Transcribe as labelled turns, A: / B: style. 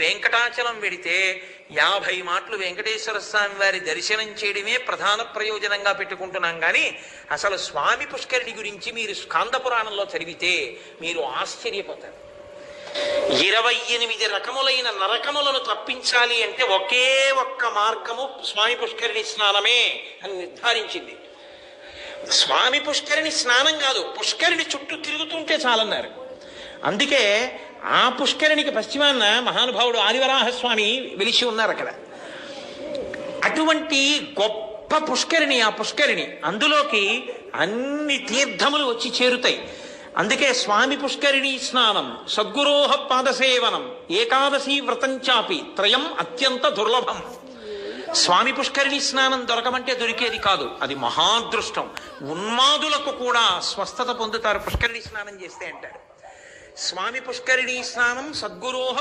A: వెంకటాచలం వెడితే 50 మాటలు వెంకటేశ్వర స్వామి వారి దర్శనం చేయడమే ప్రధాన ప్రయోజనంగా పెట్టుకుంటున్నాం. కానీ అసలు స్వామి పుష్కరిణి గురించి మీరు స్కాంద పురాణంలో చదివితే మీరు ఆశ్చర్యపోతారు. 28 రకములైన నరకములను తప్పించాలి అంటే ఒకే ఒక్క మార్గము స్వామి పుష్కరిణి స్నానమే అని నిర్ధారించింది. స్వామి పుష్కరిణి స్నానం కాదు, పుష్కరిణి చుట్టూ తిరుగుతుంటే చాలన్నారు. అందుకే ఆ పుష్కరిణికి పశ్చిమాన్న మహానుభావుడు ఆదివరాహస్వామి వెలిసి ఉన్నారు అక్కడ. అటువంటి గొప్ప పుష్కరిణి ఆ పుష్కరిణి, అందులోకి అన్ని తీర్థములు వచ్చి చేరుతాయి. అందుకే స్వామి పుష్కరిణి స్నానం, సద్గురోహ పాదసేవనం, ఏకాదశి వ్రతం చాపి త్రయం అత్యంత దుర్లభం. స్వామి పుష్కరిణి స్నానం దొరకమంటే దొరికేది కాదు, అది మహాదృష్టం. ఉన్మాదులకు కూడా స్వస్థత పొందుతారు పుష్కరిణి స్నానం చేస్తే అంటారు. స్వామి పుష్కరిణి స్నానం సద్గురోహ